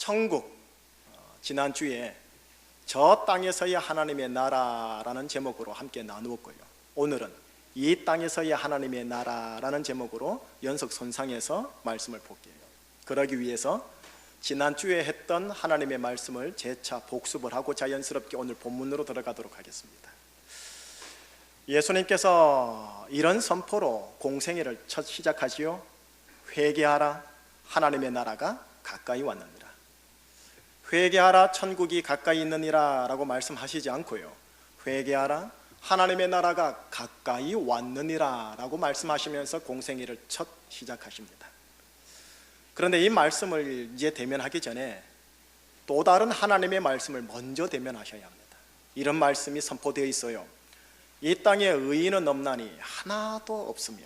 천국, 지난주에 저 땅에서의 하나님의 나라라는 제목으로 함께 나누었고요. 오늘은 이 땅에서의 하나님의 나라라는 제목으로 연속 손상해서 말씀을 볼게요. 그러기 위해서 지난주에 했던 하나님의 말씀을 재차 복습을 하고 자연스럽게 오늘 본문으로 들어가도록 하겠습니다. 예수님께서 이런 선포로 공생애를 첫 시작하시오. 회개하라, 하나님의 나라가 가까이 왔느니라. 회개하라, 천국이 가까이 있느니라 라고 말씀하시지 않고요, 회개하라, 하나님의 나라가 가까이 왔느니라 라고 말씀하시면서 공생애를 첫 시작하십니다. 그런데 이 말씀을 이제 대면하기 전에 또 다른 하나님의 말씀을 먼저 대면하셔야 합니다. 이런 말씀이 선포되어 있어요. 이 땅에 의인은 없나니 하나도 없으며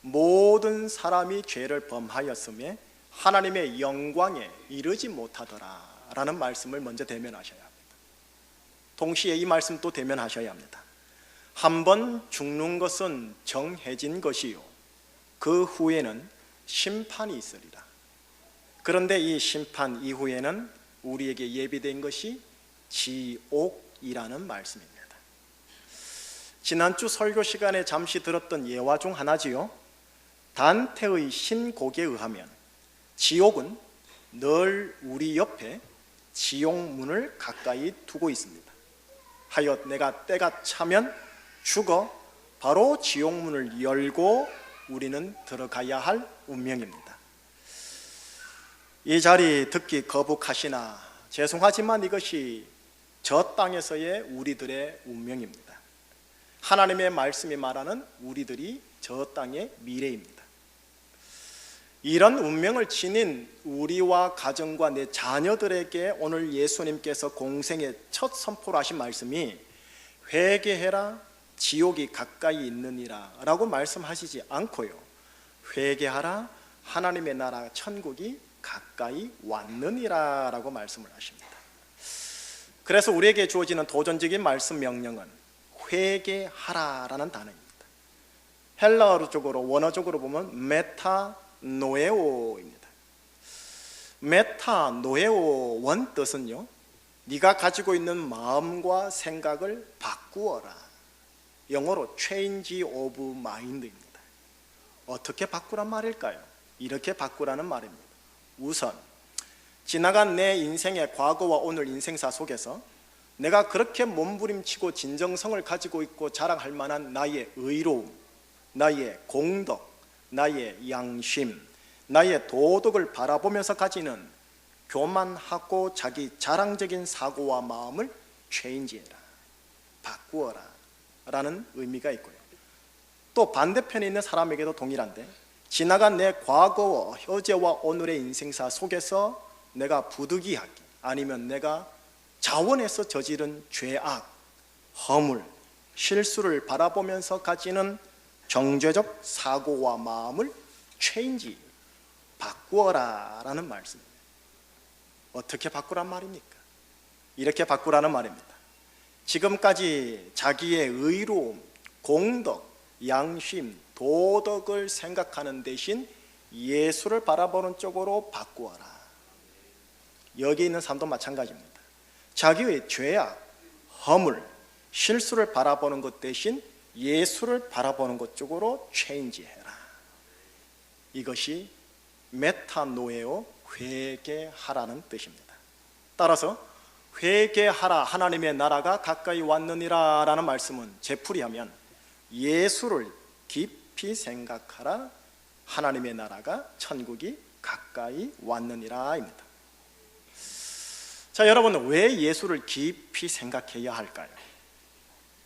모든 사람이 죄를 범하였으며 하나님의 영광에 이르지 못하더라 라는 말씀을 먼저 대면하셔야 합니다. 동시에 이 말씀 또 대면하셔야 합니다. 한 번 죽는 것은 정해진 것이요 그 후에는 심판이 있으리라. 그런데 이 심판 이후에는 우리에게 예비된 것이 지옥이라는 말씀입니다. 지난주 설교 시간에 잠시 들었던 예화 중 하나지요. 단테의 신곡에 의하면 지옥은 늘 우리 옆에 지옥문을 가까이 두고 있습니다. 하여 내가 때가 차면 죽어 바로 지옥문을 열고 우리는 들어가야 할 운명입니다. 이 자리 듣기 거북하시나 죄송하지만 이것이 저 땅에서의 우리들의 운명입니다. 하나님의 말씀이 말하는 우리들이 저 땅의 미래입니다. 이런 운명을 지닌 우리와 가정과 내 자녀들에게 오늘 예수님께서 공생의 첫 선포를 하신 말씀이 회개해라, 지옥이 가까이 있느니라 라고 말씀하시지 않고요, 회개하라, 하나님의 나라 천국이 가까이 왔느니라 라고 말씀을 하십니다. 그래서 우리에게 주어지는 도전적인 말씀 명령은 회개하라라는 단어입니다. 헬라어적으로 원어적으로 보면 메타노에오입니다. 메타노에오 원 뜻은요, 네가 가지고 있는 마음과 생각을 바꾸어라. 영어로 change of mind입니다. 어떻게 바꾸란 말일까요? 이렇게 바꾸라는 말입니다. 우선 지나간 내 인생의 과거와 오늘 인생사 속에서 내가 그렇게 몸부림치고 진정성을 가지고 있고 자랑할 만한 나의 의로움, 나의 공덕, 나의 양심, 나의 도덕을 바라보면서 가지는 교만하고 자기 자랑적인 사고와 마음을 체인지해라, 바꾸어라 라는 의미가 있고요. 또 반대편에 있는 사람에게도 동일한데, 지나간 내 과거와 현재와 오늘의 인생사 속에서 내가 부득이하게 아니면 내가 자원해서 저지른 죄악, 허물, 실수를 바라보면서 가지는 정죄적 사고와 마음을 체인지, 바꾸어라 라는 말씀입니다. 어떻게 바꾸란 말입니까? 이렇게 바꾸라는 말입니다. 지금까지 자기의 의로움, 공덕, 양심, 도덕을 생각하는 대신 예수를 바라보는 쪽으로 바꾸어라. 여기 있는 사람도 마찬가지입니다. 자기의 죄악, 허물, 실수를 바라보는 것 대신 예수를 바라보는 것 쪽으로 체인지해라. 이것이 메타노에오, 회개하라는 뜻입니다. 따라서 회개하라, 하나님의 나라가 가까이 왔느니라 라는 말씀은 되풀이하면 예수를 깊이 생각하라, 하나님의 나라가 천국이 가까이 왔느니라 입니다. 자, 여러분, 왜 예수를 깊이 생각해야 할까요?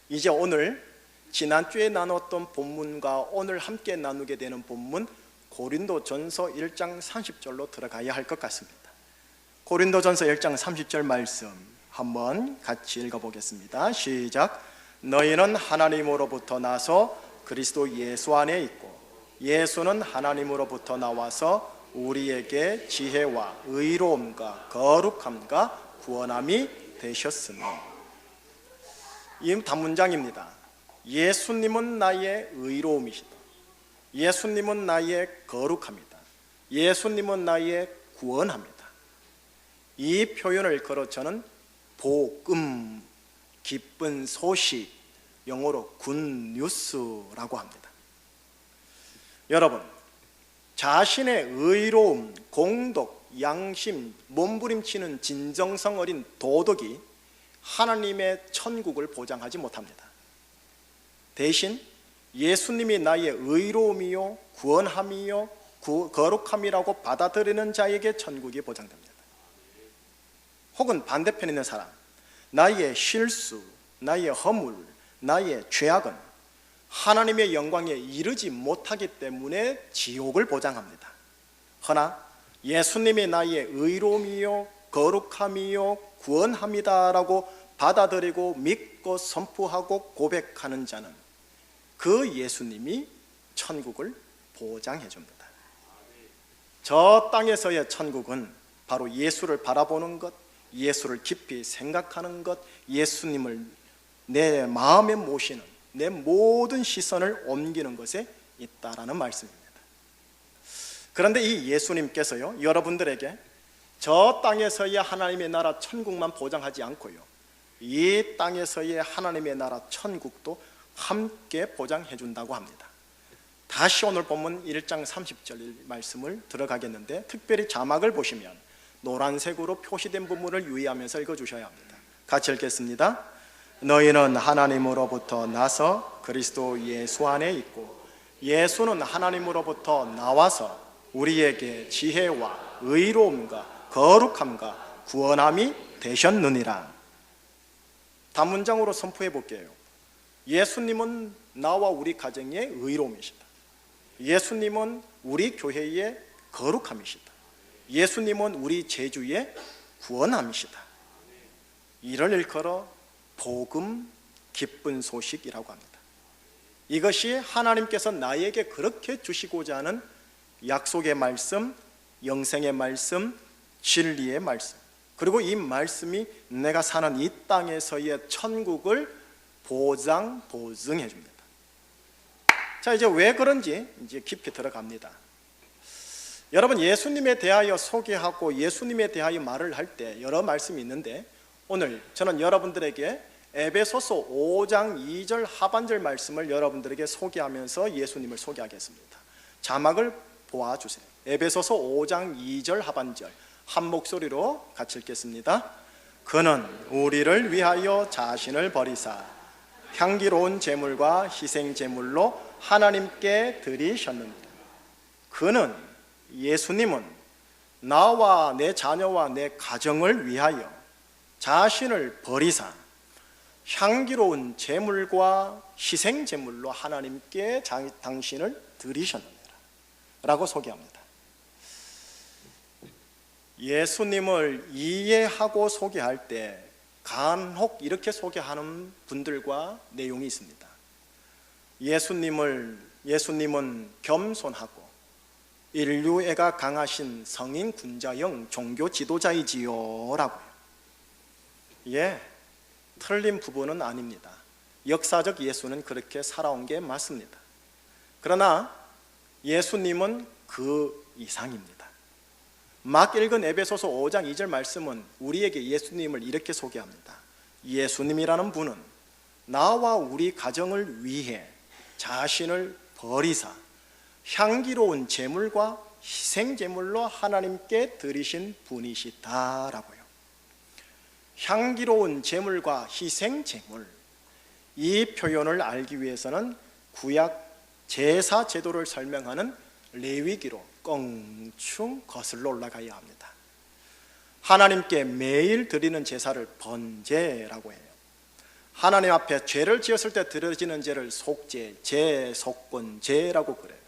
이제 오늘 지난주에 나눴던 본문과 오늘 함께 나누게 되는 본문 고린도전서 1장 30절로 들어가야 할 것 같습니다. 고린도전서 1장 30절 말씀 한번 같이 읽어보겠습니다. 시작. 너희는 하나님으로부터 나서 그리스도 예수 안에 있고 예수는 하나님으로부터 나와서 우리에게 지혜와 의로움과 거룩함과 구원함이 되셨으니. 이 단문장입니다. 예수님은 나의 의로움이시다. 예수님은 나의 거룩함이다. 예수님은 나의 구원합니다. 이 표현을 걸어 저는 복음, 기쁜 소식, 영어로 굿뉴스라고 합니다. 여러분, 자신의 의로움, 공덕, 양심, 몸부림치는 진정성 어린 도덕이 하나님의 천국을 보장하지 못합니다. 대신 예수님이 나의 의로움이요 구원함이요 거룩함이라고 받아들이는 자에게 천국이 보장됩니다. 혹은 반대편에 있는 사람, 나의 실수, 나의 허물, 나의 죄악은 하나님의 영광에 이르지 못하기 때문에 지옥을 보장합니다. 허나 예수님이 나의 의로움이요 거룩함이요 구원함이다라고 받아들이고 믿고 선포하고 고백하는 자는 그 예수님이 천국을 보장해 줍니다. 저 땅에서의 천국은 바로 예수를 바라보는 것, 예수를 깊이 생각하는 것, 예수님을 내 마음에 모시는, 내 모든 시선을 옮기는 것에 있다라는 말씀입니다. 그런데 이 예수님께서요, 여러분들에게 저 땅에서의 하나님의 나라 천국만 보장하지 않고요, 이 땅에서의 하나님의 나라 천국도 함께 보장해 준다고 합니다. 다시 오늘 본문 1장 30절 말씀을 들어가겠는데, 특별히 자막을 보시면 노란색으로 표시된 부분을 유의하면서 읽어주셔야 합니다. 같이 읽겠습니다. 너희는 하나님으로부터 나서 그리스도 예수 안에 있고 예수는 하나님으로부터 나와서 우리에게 지혜와 의로움과 거룩함과 구원함이 되셨느니라. 단문장으로 선포해 볼게요. 예수님은 나와 우리 가정의 의로움이시다. 예수님은 우리 교회의 거룩함이시다. 예수님은 우리 제주의 구원함이시다. 이를 일컬어 복음, 기쁜 소식이라고 합니다. 이것이 하나님께서 나에게 그렇게 주시고자 하는 약속의 말씀, 영생의 말씀, 진리의 말씀, 그리고 이 말씀이 내가 사는 이 땅에서의 천국을 보증해 줍니다. 자, 이제 왜 그런지 이제 깊이 들어갑니다. 여러분, 예수님에 대하여 소개하고 예수님에 대하여 말을 할 때 여러 말씀이 있는데, 오늘 저는 여러분들에게 에베소서 5장 2절 하반절 말씀을 여러분들에게 소개하면서 예수님을 소개하겠습니다. 자막을 보아주세요. 에베소서 5장 2절 하반절 한 목소리로 같이 읽겠습니다. 그는 우리를 위하여 자신을 버리사 향기로운 제물과 희생 제물로 하나님께 드리셨느니라. 그는, 예수님은 나와 내 자녀와 내 가정을 위하여 자신을 버리사 향기로운 제물과 희생 제물로 하나님께 당신을 드리셨느니라 라고 소개합니다. 예수님을 이해하고 소개할 때 간혹 이렇게 소개하는 분들과 내용이 있습니다. 예수님은 겸손하고 인류애가 강하신 성인 군자형 종교 지도자이지요 라고요. 예, 틀린 부분은 아닙니다. 역사적 예수는 그렇게 살아온 게 맞습니다. 그러나 예수님은 그 이상입니다. 막 읽은 에베소서 5장 2절 말씀은 우리에게 예수님을 이렇게 소개합니다. 예수님이라는 분은 나와 우리 가정을 위해 자신을 버리사 향기로운 제물과 희생 제물로 하나님께 드리신 분이시다라고요. 향기로운 제물과 희생 제물, 이 표현을 알기 위해서는 구약 제사 제도를 설명하는 레위기로 껑충 거슬러 올라가야 합니다. 하나님께 매일 드리는 제사를 번제라고 해요. 하나님 앞에 죄를 지었을 때 드려지는 제를 속죄, 제속건제라고 그래요.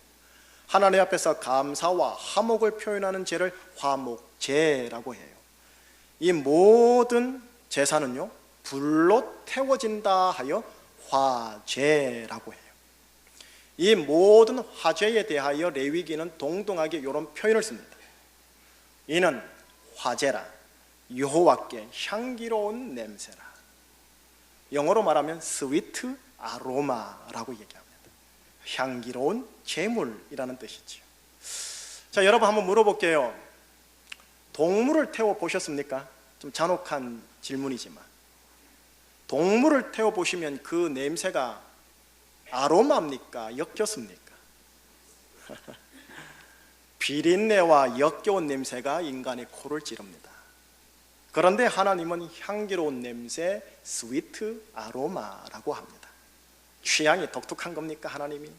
하나님 앞에서 감사와 화목을 표현하는 제를 화목제라고 해요. 이 모든 제사는요, 불로 태워진다 하여 화제라고 해요. 이 모든 화제에 대하여 레위기는 동등하게 이런 표현을 씁니다. 이는 화제라, 여호와께 향기로운 냄새라. 영어로 말하면 스위트 아로마라고 얘기합니다. 향기로운 제물이라는 뜻이죠. 자, 여러분 한번 물어볼게요. 동물을 태워 보셨습니까? 좀 잔혹한 질문이지만 동물을 태워 보시면 그 냄새가 아로마입니까? 역겹습니까? 비린내와 역겨운 냄새가 인간의 코를 찌릅니다. 그런데 하나님은 향기로운 냄새, 스위트 아로마라고 합니다. 취향이 독특한 겁니까, 하나님이?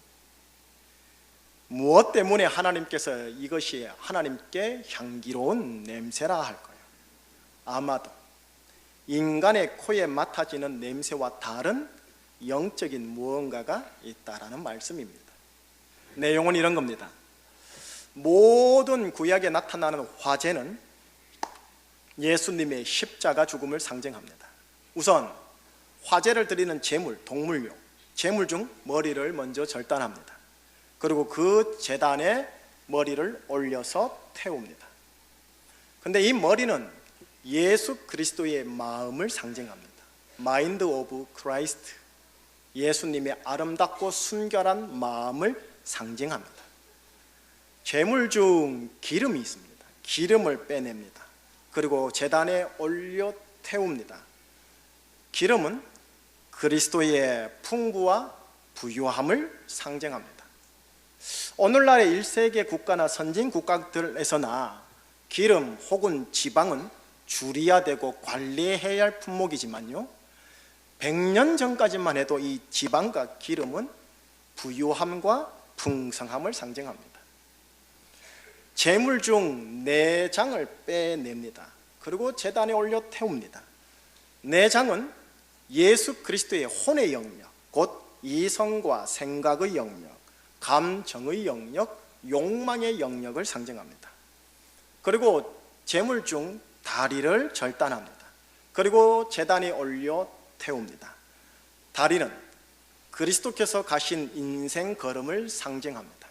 무엇 때문에 하나님께서 이것이 하나님께 향기로운 냄새라 할 거예요? 아마도 인간의 코에 맡아지는 냄새와 다른 영적인 무언가가 있다라는 말씀입니다. 내용은 이런 겁니다. 모든 구약에 나타나는 화제는 예수님의 십자가 죽음을 상징합니다. 우선 화제를 드리는 제물, 동물용, 제물 중 머리를 먼저 절단합니다. 그리고 그 제단에 머리를 올려서 태웁니다. 그런데 이 머리는 예수 그리스도의 마음을 상징합니다. 마인드 오브 크라이스트, 예수님의 아름답고 순결한 마음을 상징합니다. 제물 중 기름이 있습니다. 기름을 빼냅니다. 그리고 제단에 올려 태웁니다. 기름은 그리스도의 풍부와 부유함을 상징합니다. 오늘날의 1세계 국가나 선진 국가들에서나 기름 혹은 지방은 줄여야 되고 관리해야 할 품목이지만요, 100년 전까지만 해도 이 지방과 기름은 부유함과 풍성함을 상징합니다. 제물 중 내장을 빼냅니다. 그리고 제단에 올려 태웁니다. 내장은 예수 그리스도의 혼의 영역, 곧 이성과 생각의 영역, 감정의 영역, 욕망의 영역을 상징합니다. 그리고 제물 중 다리를 절단합니다. 그리고 제단에 올려 태웁니다. 다리는 그리스도께서 가신 인생 걸음을 상징합니다.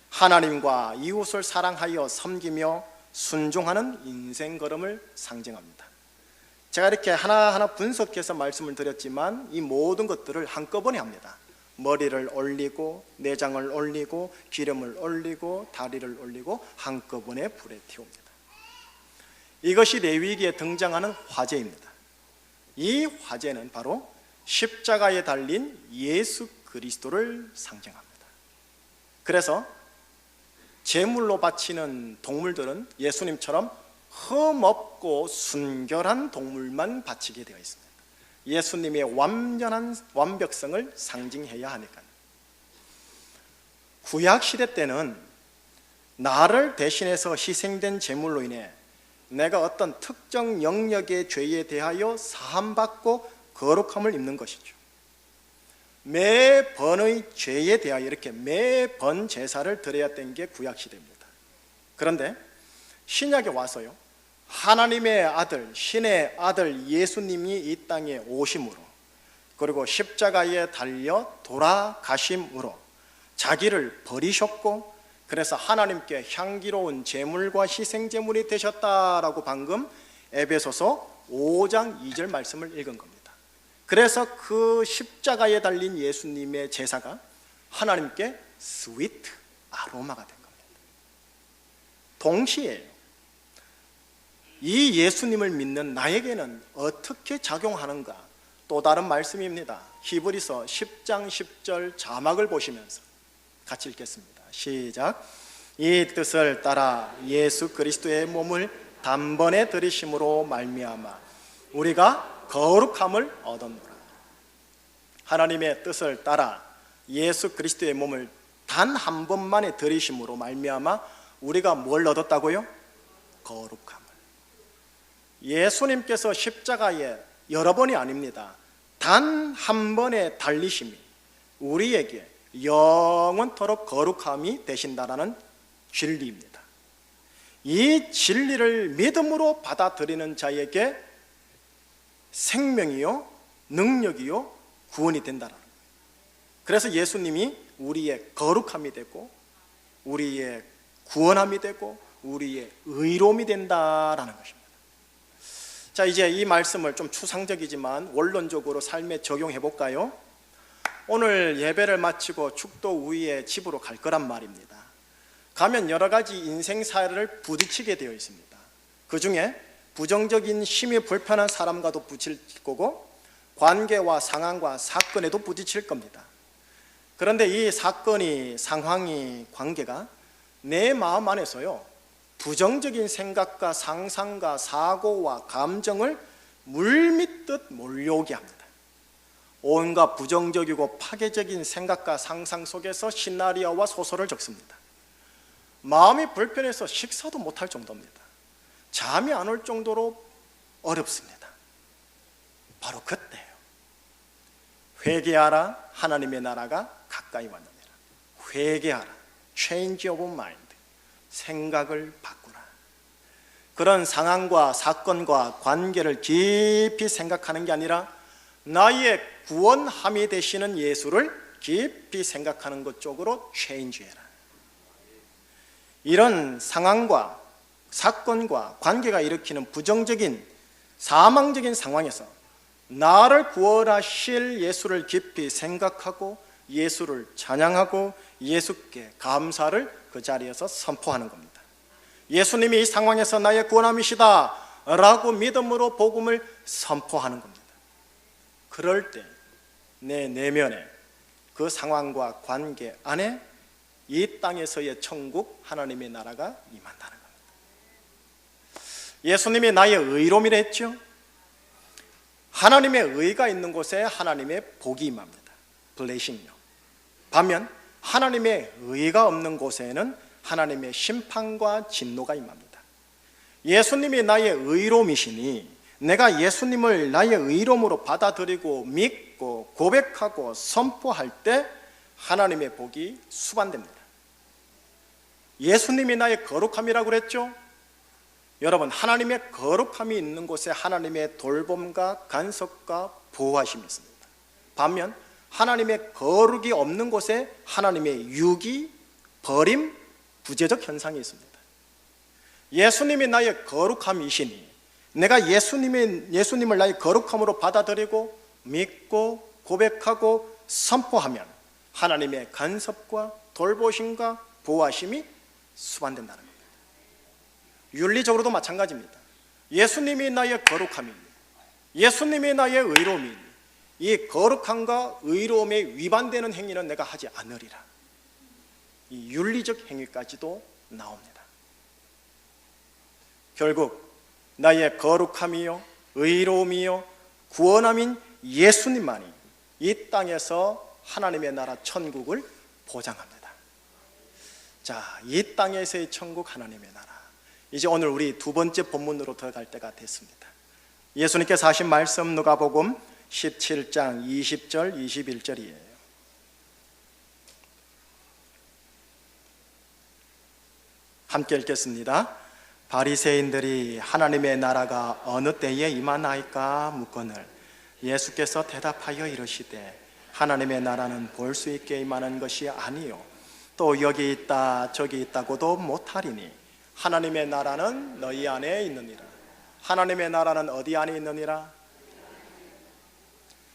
하나님과 이웃을 사랑하여 섬기며 순종하는 인생 걸음을 상징합니다. 제가 이렇게 하나하나 분석해서 말씀을 드렸지만 이 모든 것들을 한꺼번에 합니다. 머리를 올리고 내장을 올리고 기름을 올리고 다리를 올리고 한꺼번에 불에 태웁니다. 이것이 레위기에 등장하는 화제입니다. 이 화제는 바로 십자가에 달린 예수 그리스도를 상징합니다. 그래서 제물로 바치는 동물들은 예수님처럼 흠없고 순결한 동물만 바치게 되어 있습니다. 예수님의 완벽성을 상징해야 하니까요. 구약시대 때는 나를 대신해서 희생된 제물로 인해 내가 어떤 특정 영역의 죄에 대하여 사함받고 거룩함을 입는 것이죠. 매번의 죄에 대하여 이렇게 매번 제사를 드려야 되는 게 구약시대입니다. 그런데 신약에 와서요, 하나님의 아들, 신의 아들 예수님이 이 땅에 오심으로, 그리고 십자가에 달려 돌아가심으로 자기를 버리셨고, 그래서 하나님께 향기로운 제물과 희생제물이 되셨다라고 방금 에베소서 5장 2절 말씀을 읽은 겁니다. 그래서 그 십자가에 달린 예수님의 제사가 하나님께 스위트 아로마가 된 겁니다. 동시에 이 예수님을 믿는 나에게는 어떻게 작용하는가, 또 다른 말씀입니다. 히브리서 10장 10절 자막을 보시면서 같이 읽겠습니다. 시작. 이 뜻을 따라 예수 그리스도의 몸을 단번에 들이심으로 말미암아 우리가 거룩함을 얻었노라. 하나님의 뜻을 따라 예수 그리스도의 몸을 단 한 번만에 들이심으로 말미암아 우리가 뭘 얻었다고요? 거룩함을. 예수님께서 십자가에 여러 번이 아닙니다. 단 한 번의 달리심이 우리에게 영원토록 거룩함이 되신다라는 진리입니다. 이 진리를 믿음으로 받아들이는 자에게 생명이요, 능력이요, 구원이 된다라는 거예요. 그래서 예수님이 우리의 거룩함이 되고 우리의 구원함이 되고 우리의 의로움이 된다라는 것입니다. 자, 이제 이 말씀을 좀 추상적이지만 원론적으로 삶에 적용해 볼까요? 오늘 예배를 마치고 축도 후에 집으로 갈 거란 말입니다. 가면 여러 가지 인생사를 부딪히게 되어 있습니다. 그 중에 부정적인 힘이 불편한 사람과도 부딪힐 거고 관계와 상황과 사건에도 부딪힐 겁니다. 그런데 이 사건이, 상황이, 관계가 내 마음 안에서요, 부정적인 생각과 상상과 사고와 감정을 물밀듯 몰려오게 합니다. 온갖 부정적이고 파괴적인 생각과 상상 속에서 시나리오와 소설을 적습니다. 마음이 불편해서 식사도 못할 정도입니다. 잠이 안 올 정도로 어렵습니다. 바로 그때예요. 회개하라, 하나님의 나라가 가까이 왔느니라. 회개하라, change of mind, 생각을 바꾸라. 그런 상황과 사건과 관계를 깊이 생각하는 게 아니라 나의 구원함이 되시는 예수를 깊이 생각하는 것 쪽으로 체인지해라. 이런 상황과 사건과 관계가 일으키는 부정적인 사망적인 상황에서 나를 구원하실 예수를 깊이 생각하고 예수를 찬양하고 예수께 감사를 그 자리에서 선포하는 겁니다. 예수님이 이 상황에서 나의 구원함이시다 라고 믿음으로 복음을 선포하는 겁니다. 그럴 때 내 내면에 그 상황과 관계 안에 이 땅에서의 천국 하나님의 나라가 임한다는 겁니다. 예수님이 나의 의로움이라 했죠. 하나님의 의가 있는 곳에 하나님의 복이 임합니다. 블레싱요. 반면 하나님의 의가 없는 곳에는 하나님의 심판과 진노가 임합니다. 예수님이 나의 의로움이시니 내가 예수님을 나의 의로움으로 받아들이고 믿고 고백하고 선포할 때 하나님의 복이 수반됩니다. 예수님이 나의 거룩함이라고 그랬죠. 여러분, 하나님의 거룩함이 있는 곳에 하나님의 돌봄과 간섭과 보호하심이 있습니다. 반면 하나님의 거룩이 없는 곳에 하나님의 유기, 버림, 부재적 현상이 있습니다. 예수님이 나의 거룩함이시니 내가 예수님을 나의 거룩함으로 받아들이고 믿고 고백하고 선포하면 하나님의 간섭과 돌보심과 보호하심이 수반된다는 겁니다. 윤리적으로도 마찬가지입니다. 예수님이 나의 거룩함이니 예수님이 나의 의로움이니 이 거룩함과 의로움에 위반되는 행위는 내가 하지 않으리라. 이 윤리적 행위까지도 나옵니다. 결국 나의 거룩함이요 의로움이요 구원함인 예수님만이 이 땅에서 하나님의 나라 천국을 보장합니다. 자, 이 땅에서의 천국 하나님의 나라. 이제 오늘 우리 두 번째 본문으로 들어갈 때가 됐습니다. 예수님께서 하신 말씀 누가복음 17장 20절 21절이에요. 함께 읽겠습니다. 바리새인들이 하나님의 나라가 어느 때에 임하나이까 묻거늘 예수께서 대답하여 이르시되 하나님의 나라는 볼 수 있게 임하는 것이 아니요 또 여기 있다 저기 있다고도 못하리니 하나님의 나라는 너희 안에 있느니라. 하나님의 나라는 어디 안에 있느니라?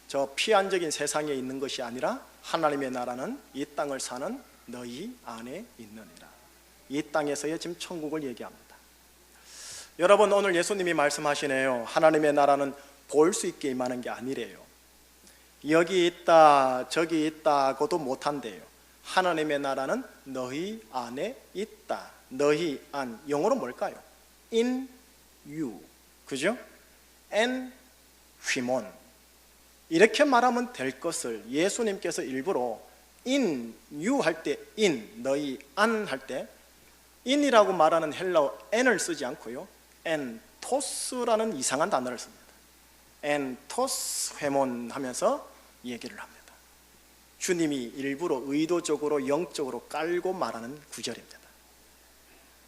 저 피안적인 세상에 있는 것이 아니라 하나님의 나라는 이 땅을 사는 너희 안에 있느니라. 이 땅에서의 지금 천국을 얘기합니다. 여러분, 오늘 예수님이 말씀하시네요. 하나님의 나라는 볼 수 있게 임하는 게 아니래요. 여기 있다 저기 있다고도 못한대요. 하나님의 나라는 너희 안에 있다. 너희 안, 영어로 뭘까요? In you, 그죠? And 휘몬, 이렇게 말하면 될 것을 예수님께서 일부러 in you 할 때 in, 너희 안 할 때 in이라고 말하는 헬라어 n을 쓰지 않고요 엔토스라는 이상한 단어를 씁니다. 엔토스 회몬 하면서 얘기를 합니다. 주님이 일부러 의도적으로 영적으로 깔고 말하는 구절입니다.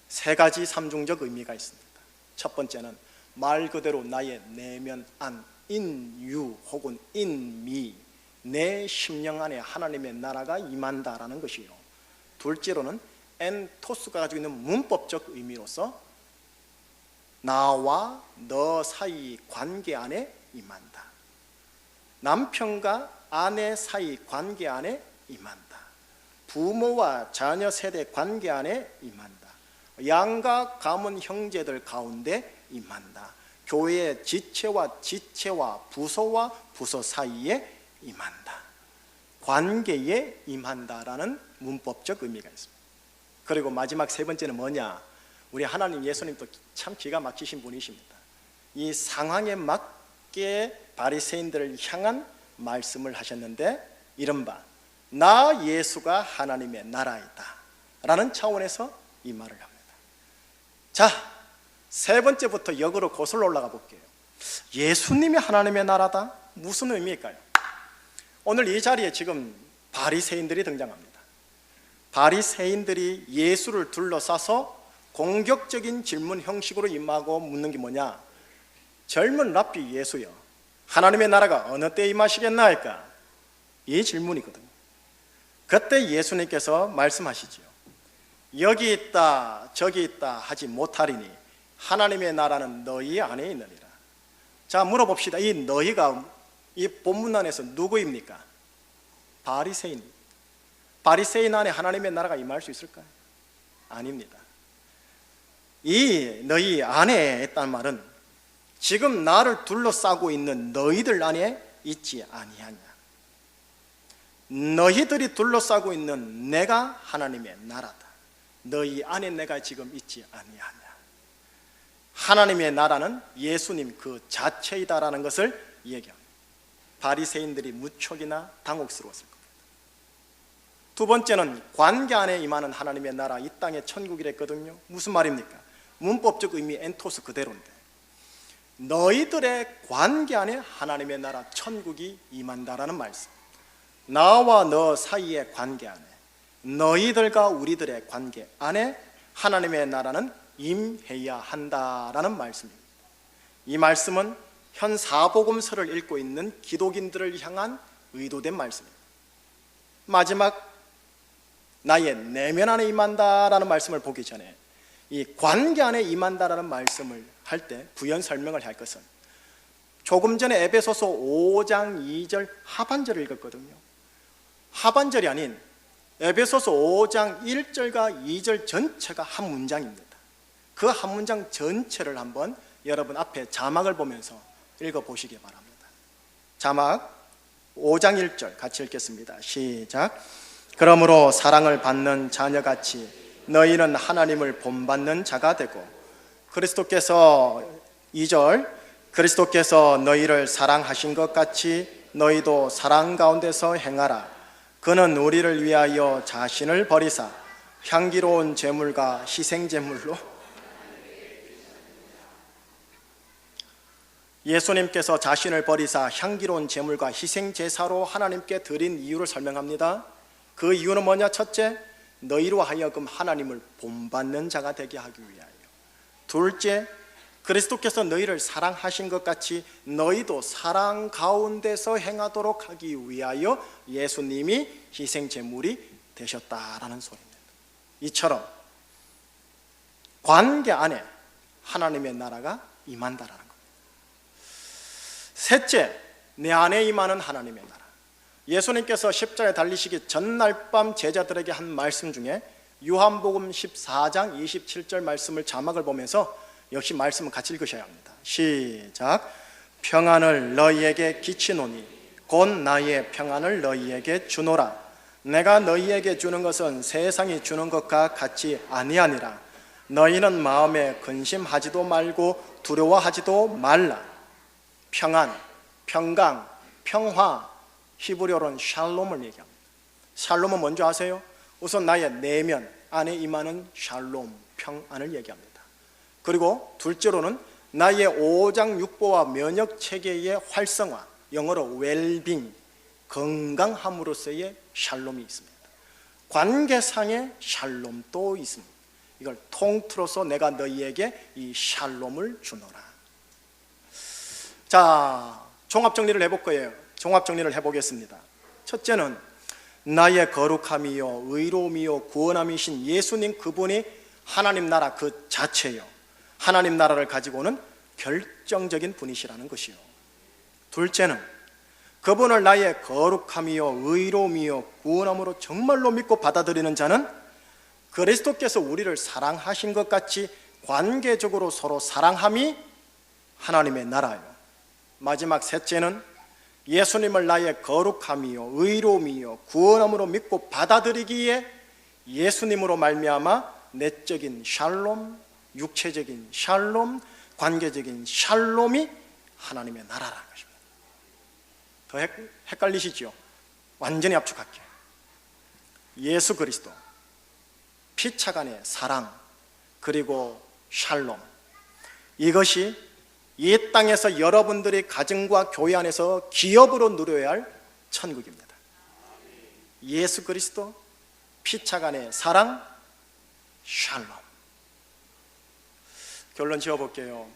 세 가지 삼중적 의미가 있습니다. 첫 번째는 말 그대로 나의 내면 안, in you 혹은 in me, 내 심령 안에 하나님의 나라가 임한다라는 것이요. 둘째로는 엔토스가 가지고 있는 문법적 의미로서 나와 너 사이 관계 안에 임한다. 남편과 아내 사이 관계 안에 임한다. 부모와 자녀 세대 관계 안에 임한다. 양가 가문 형제들 가운데 임한다. 교회의 지체와 부서와 부서 사이에 임한다. 관계에 임한다라는 문법적 의미가 있습니다. 그리고 마지막 세 번째는 뭐냐? 우리 하나님 예수님도 참 기가 막히신 분이십니다. 이 상황에 맞게 바리새인들을 향한 말씀을 하셨는데, 이른바 나 예수가 하나님의 나라이다 라는 차원에서 이 말을 합니다. 자, 세 번째부터 역으로 거슬러 올라가 볼게요. 예수님이 하나님의 나라다? 무슨 의미일까요? 오늘 이 자리에 지금 바리새인들이 등장합니다. 바리새인들이 예수를 둘러싸서 공격적인 질문 형식으로 임하고 묻는 게 뭐냐? 젊은 랍비 예수여, 하나님의 나라가 어느 때 임하시겠나이까? 이 질문이거든요. 그때 예수님께서 말씀하시지요. 여기 있다 저기 있다 하지 못하리니 하나님의 나라는 너희 안에 있느니라. 자, 물어봅시다. 이 너희가 이 본문 안에서 누구입니까? 바리새인. 바리새인 안에 하나님의 나라가 임할 수 있을까요? 아닙니다. 이 너희 안에 있다는 말은 지금 나를 둘러싸고 있는 너희들 안에 있지 아니하냐. 너희들이 둘러싸고 있는 내가 하나님의 나라다. 너희 안에 내가 지금 있지 아니하냐. 하나님의 나라는 예수님 그 자체이다라는 것을 얘기합니다. 바리새인들이 무척이나 당혹스러웠을 겁니다. 두 번째는 관계 안에 임하는 하나님의 나라, 이 땅의 천국이랬거든요. 무슨 말입니까? 문법적 의미 엔토스 그대로인데, 너희들의 관계 안에 하나님의 나라 천국이 임한다라는 말씀. 나와 너 사이의 관계 안에, 너희들과 우리들의 관계 안에 하나님의 나라는 임해야 한다라는 말씀입니다. 이 말씀은 현 사복음서를 읽고 있는 기독인들을 향한 의도된 말씀입니다. 마지막 나의 내면 안에 임한다라는 말씀을 보기 전에 이 관계 안에 임한다라는 말씀을 할 때 부연 설명을 할 것은, 조금 전에 에베소서 5장 2절 하반절을 읽었거든요. 하반절이 아닌 에베소서 5장 1절과 2절 전체가 한 문장입니다. 그 한 문장 전체를 한번 여러분 앞에 자막을 보면서 읽어보시기 바랍니다. 자막 5장 1절 같이 읽겠습니다. 시작. 그러므로 사랑을 받는 자녀같이 너희는 하나님을 본받는 자가 되고, 그리스도께서 2절 그리스도께서 너희를 사랑하신 것 같이 너희도 사랑 가운데서 행하라. 그는 우리를 위하여 자신을 버리사 향기로운 제물과 희생제물로, 예수님께서 자신을 버리사 향기로운 제물과 희생제사로 하나님께 드린 이유를 설명합니다. 그 이유는 뭐냐? 첫째, 너희로 하여금 하나님을 본받는 자가 되게 하기 위하여. 둘째, 그리스도께서 너희를 사랑하신 것 같이 너희도 사랑 가운데서 행하도록 하기 위하여 예수님이 희생제물이 되셨다라는 소리입니다. 이처럼 관계 안에 하나님의 나라가 임한다라는 겁니다. 셋째, 내 안에 임하는 하나님의 나라. 예수님께서 십자가에 달리시기 전날 밤 제자들에게 한 말씀 중에 요한복음 14장 27절 말씀을 자막을 보면서 역시 말씀을 같이 읽으셔야 합니다. 시작. 평안을 너희에게 끼치노니 곧 나의 평안을 너희에게 주노라. 내가 너희에게 주는 것은 세상이 주는 것과 같이 아니하니라. 너희는 마음에 근심하지도 말고 두려워하지도 말라. 평안, 평강, 평화, 히브리어로는 샬롬을 얘기합니다. 샬롬은 뭔지 아세요? 우선 나의 내면 안에 임하는 샬롬, 평안을 얘기합니다. 그리고 둘째로는 나의 오장육부와 면역체계의 활성화, 영어로 웰빙, 건강함으로써의 샬롬이 있습니다. 관계상의 샬롬도 있습니다. 이걸 통틀어서 내가 너희에게 이 샬롬을 주노라. 자, 종합정리를 해볼 거예요. 종합정리를 해보겠습니다. 첫째는 나의 거룩함이요 의로움이요 구원함이신 예수님, 그분이 하나님 나라 그 자체요, 하나님 나라를 가지고 오는 결정적인 분이시라는 것이요. 둘째는 그분을 나의 거룩함이요 의로움이요 구원함으로 정말로 믿고 받아들이는 자는 그리스도께서 우리를 사랑하신 것 같이 관계적으로 서로 사랑함이 하나님의 나라예요. 마지막 셋째는 예수님을 나의 거룩함이요 의로움이요 구원함으로 믿고 받아들이기에 예수님으로 말미암아 내적인 샬롬, 육체적인 샬롬, 관계적인 샬롬이 하나님의 나라라는 것입니다. 더 헷갈리시죠? 완전히 압축할게요. 예수 그리스도, 피차간의 사랑, 그리고 샬롬, 이것이 이 땅에서 여러분들이 가정과 교회 안에서 기업으로 누려야 할 천국입니다. 예수 그리스도, 피차간의 사랑, 샬롬. 결론 지어볼게요.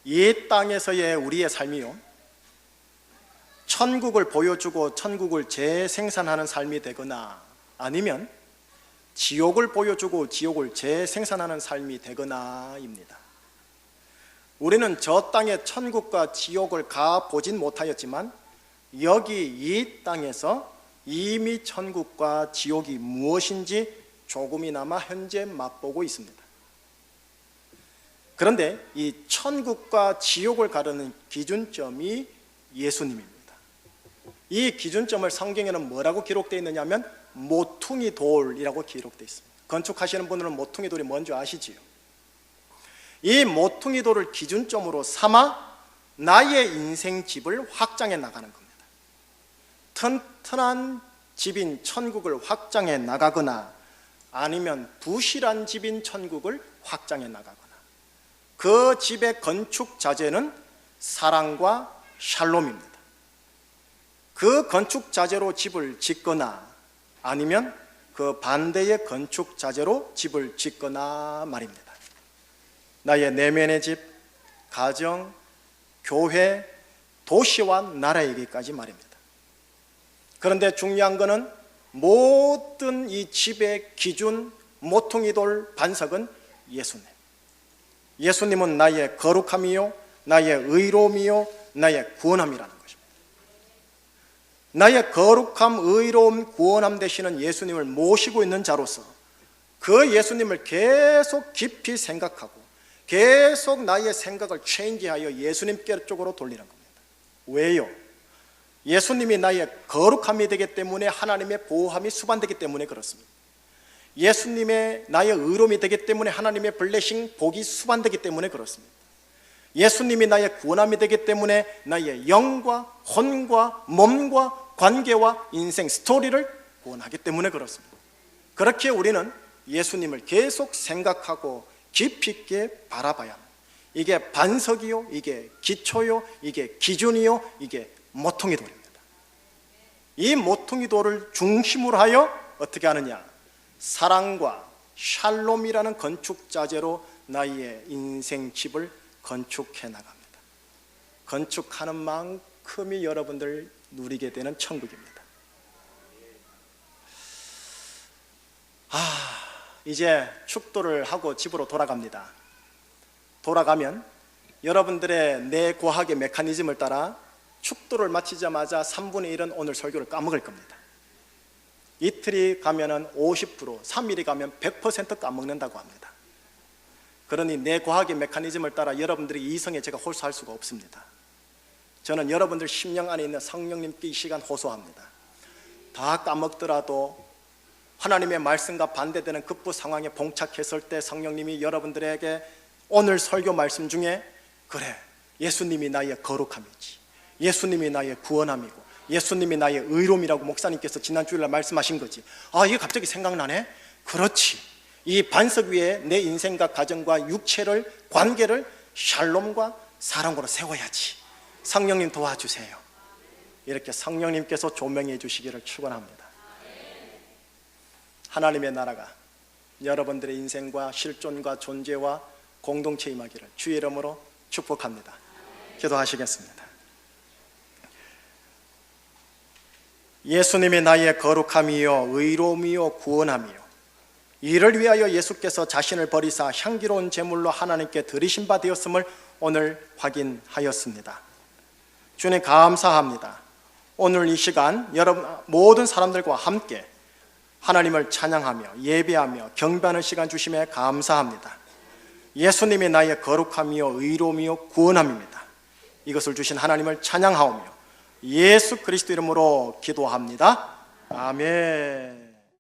이 땅에서의 우리의 삶이요, 천국을 보여주고 천국을 재생산하는 삶이 되거나 아니면 지옥을 보여주고 지옥을 재생산하는 삶이 되거나입니다. 우리는 저 땅에 천국과 지옥을 가보진 못하였지만 여기 이 땅에서 이미 천국과 지옥이 무엇인지 조금이나마 현재 맛보고 있습니다. 그런데 이 천국과 지옥을 가르는 기준점이 예수님입니다. 이 기준점을 성경에는 뭐라고 기록되어 있느냐 하면 모퉁이 돌이라고 기록되어 있습니다. 건축하시는 분들은 모퉁이 돌이 뭔지 아시지요? 이 모퉁이 돌을 기준점으로 삼아 나의 인생 집을 확장해 나가는 겁니다. 튼튼한 집인 천국을 확장해 나가거나 아니면 부실한 집인 천국을 확장해 나가거나, 그 집의 건축 자재는 사랑과 샬롬입니다. 그 건축 자재로 집을 짓거나 아니면 그 반대의 건축 자재로 집을 짓거나 말입니다. 나의 내면의 집, 가정, 교회, 도시와 나라이기까지 말입니다. 그런데 중요한 것은 모든 이 집의 기준, 모퉁이돌 반석은 예수님. 예수님은 나의 거룩함이요 나의 의로움이요 나의 구원함이라는 것입니다. 나의 거룩함, 의로움, 구원함 되시는 예수님을 모시고 있는 자로서 그 예수님을 계속 깊이 생각하고 계속 나의 생각을 체인지하여 예수님께 쪽으로 돌리는 겁니다. 왜요? 예수님이 나의 거룩함이 되기 때문에 하나님의 보호함이 수반되기 때문에 그렇습니다. 예수님의 나의 의로움이 되기 때문에 하나님의 블레싱, 복이 수반되기 때문에 그렇습니다. 예수님이 나의 구원함이 되기 때문에 나의 영과 혼과 몸과 관계와 인생 스토리를 구원하기 때문에 그렇습니다. 그렇게 우리는 예수님을 계속 생각하고 깊이 있게 바라봐야 합니다. 이게 반석이요, 이게 기초요, 이게 기준이요, 이게 모퉁이 돌입니다. 이 모퉁이 돌을 중심으로 하여 어떻게 하느냐? 사랑과 샬롬이라는 건축 자재로 나의 인생 집을 건축해 나갑니다. 건축하는 만큼이 여러분들 누리게 되는 천국입니다. 이제 축도를 하고 집으로 돌아갑니다. 돌아가면 여러분들의 내과학의 메커니즘을 따라 축도를 마치자마자 3분의 1은 오늘 설교를 까먹을 겁니다. 이틀이 가면은 50%, 3일이 가면 100% 까먹는다고 합니다. 그러니 내과학의 메커니즘을 따라 여러분들이 이성에 제가 홀수할 수가 없습니다. 저는 여러분들 심령 안에 있는 성령님께 이 시간 호소합니다. 다 까먹더라도 하나님의 말씀과 반대되는 급부 상황에 봉착했을 때 성령님이 여러분들에게 오늘 설교 말씀 중에 그래, 예수님이 나의 거룩함이지, 예수님이 나의 구원함이고 예수님이 나의 의로움이라고 목사님께서 지난 주일날 말씀하신 거지. 이게 갑자기 생각나네. 그렇지, 이 반석 위에 내 인생과 가정과 육체를, 관계를 샬롬과 사랑으로 세워야지. 성령님 도와주세요. 이렇게 성령님께서 조명해 주시기를 축원합니다. 하나님의 나라가 여러분들의 인생과 실존과 존재와 공동체 임하기를 주의 이름으로 축복합니다. 기도하시겠습니다. 예수님이 나의 거룩함이요 의로움이요 구원함이요, 이를 위하여 예수께서 자신을 버리사 향기로운 제물로 하나님께 드리신 바 되었음을 오늘 확인하였습니다. 주님 감사합니다. 오늘 이 시간 여러분 모든 사람들과 함께 하나님을 찬양하며 예배하며 경배하는 시간 주심에 감사합니다. 예수님이 나의 거룩함이요 의로움이요 구원함입니다. 이것을 주신 하나님을 찬양하오며 예수 그리스도 이름으로 기도합니다. 아멘.